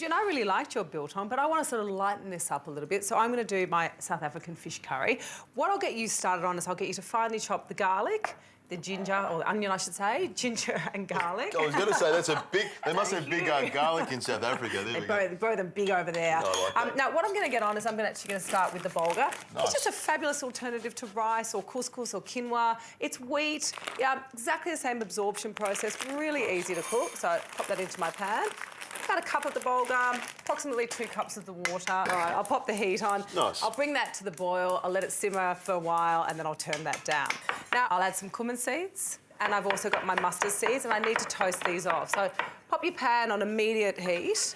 Adrian, I really liked your biltong, but I want to sort of lighten this up a little bit. So I'm going to do my South African fish curry. What I'll get you started on is I'll get you to finely chop the garlic, the ginger, or the onion, I should say, ginger and garlic. I was going to say, that's a big... They must have big garlic in South Africa. There we go. They grow them big over there. No, I like that. Now, what I'm going to get on is I'm actually going to start with the bulgur. Nice. It's just a fabulous alternative to rice or couscous or quinoa. It's wheat. Yeah, exactly the same absorption process. Really easy to cook. So pop that into my pan. About a cup of the bulgur, approximately 2 cups of the water. All right, I'll pop the heat on. Nice. I'll bring that to the boil. I'll let it simmer for a while and then I'll turn that down. Now, I'll add some cumin seeds. And I've also got my mustard seeds and I need to toast these off. So pop your pan on immediate heat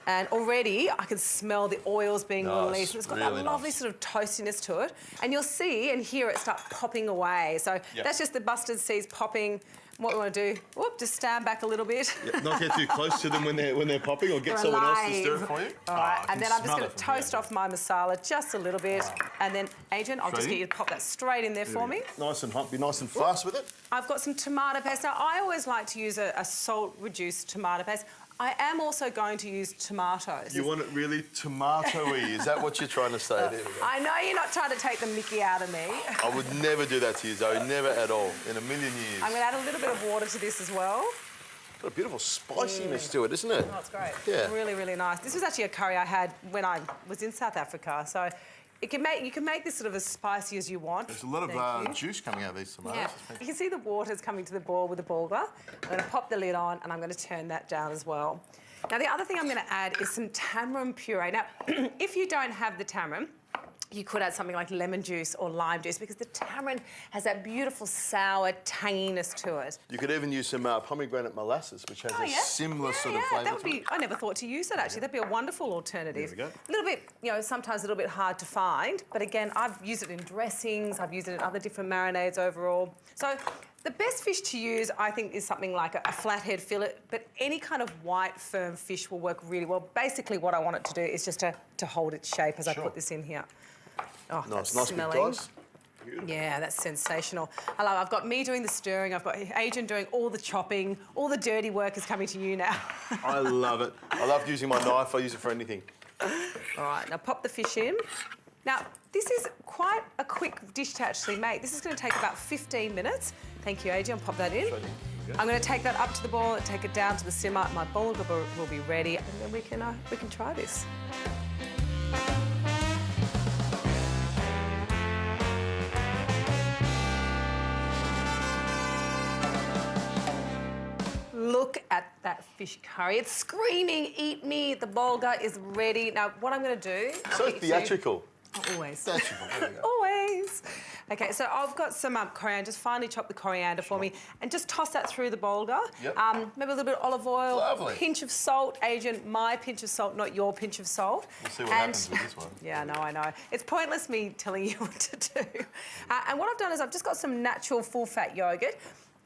and already I can smell the oils being released. It's got really that lovely sort of toastiness to it. And you'll see and hear it start popping away. So that's just the mustard seeds popping. What we want to do, just stand back a little bit. Not get too close to them when they're popping, or get someone else to stir it for you. All right, and then I'm just going to toast off my masala just a little bit. And then, Adrian, I'll just get you to pop that straight in there for me. Nice and hot, be nice and fast with it. I've got some tomato paste. Now, I always like to use a salt-reduced tomato paste. I am also going to use tomatoes. You want it really tomato-y, is that what you're trying to say? There we go. I know you're not trying to take the mickey out of me. I would never do that to you, Zoe, never at all, in a million years. I'm going to add a little bit of water to this as well. Got a beautiful spiciness to it, isn't it? Oh, it's great. Yeah. Really, really nice. This was actually a curry I had when I was in South Africa, so you can make this sort of as spicy as you want. There's a lot of juice coming out of these tomatoes. Yeah. You can see the water's coming to the boil with the bulgur. I'm going to pop the lid on and I'm going to turn that down as well. Now, the other thing I'm going to add is some tamarind puree. Now, if you don't have the tamarind, you could add something like lemon juice or lime juice because the tamarind has that beautiful sour tanginess to it. You could even use some pomegranate molasses, which has a similar sort of flavour. That would be. I never thought to use that actually. That'd be a wonderful alternative. There we go. A little bit, sometimes a little bit hard to find, but again, I've used it in dressings. I've used it in other different marinades overall. So. The best fish to use, I think, is something like a flathead fillet, but any kind of white, firm fish will work really well. Basically, what I want it to do is just to hold its shape as I put this in here. Oh, nice, that's smelling. Beautiful. Yeah, that's sensational. I've got me doing the stirring, I've got Adrian doing all the chopping, all the dirty work is coming to you now. I love it. I love using my knife, I use it for anything. All right, now pop the fish in. Now, this is quite a quick dish to actually make. This is going to take about 15 minutes. Thank you, Adrian. Pop that in. I'm going to take that up to the boil and take it down to the simmer. My bulgur will be ready, and then we can try this. Look at that fish curry. It's screaming, eat me. The bulgur is ready. Now, what I'm going to do... So theatrical. Always. Theatrical, there we go. Always. OK, so I've got some coriander. Just finely chop the coriander for me and just toss that through the bulgur. Yep. Maybe a little bit of olive oil. Lovely. A pinch of salt. Adrian, my pinch of salt, not your pinch of salt. We'll see what happens with this one. Yeah, I know. It's pointless me telling you what to do. And what I've done is I've just got some natural full-fat yoghurt.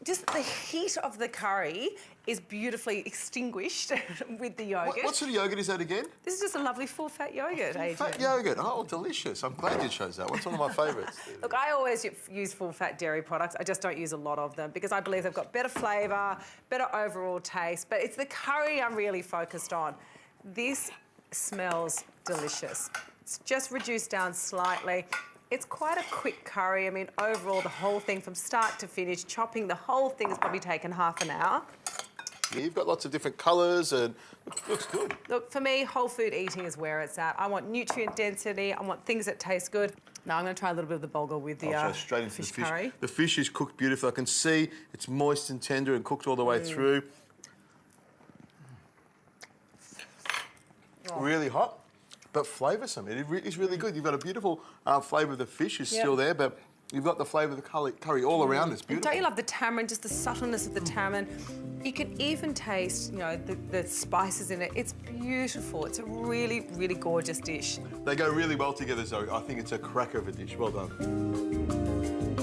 Just the heat of the curry is beautifully extinguished with the yoghurt. What sort of yoghurt is that again? This is just a lovely full-fat yoghurt, Adrian. Fat yoghurt. Oh, delicious. I'm glad you chose that. What's one of my favourites? Look, I always use full-fat dairy products. I just don't use a lot of them because I believe they've got better flavour, better overall taste. But it's the curry I'm really focused on. This smells delicious. It's just reduced down slightly. It's quite a quick curry. I mean, overall, the whole thing from start to finish, chopping the whole thing has probably taken half an hour. Yeah, you've got lots of different colours and it looks good. Look, for me, whole food eating is where it's at. I want nutrient density. I want things that taste good. Now, I'm going to try a little bit of the bulgur with the straight into fish the fish curry. The fish is cooked beautifully. I can see it's moist and tender and cooked all the way through. Oh. Really hot, but flavoursome. It is really good. You've got a beautiful flavour of the fish is still there, but you've got the flavour of the curry all around. It's beautiful. Don't you love the tamarind, just the subtleness of the tamarind? You can even taste, the spices in it. It's beautiful. It's a really, really gorgeous dish. They go really well together, Zoe. I think it's a cracker of a dish. Well done.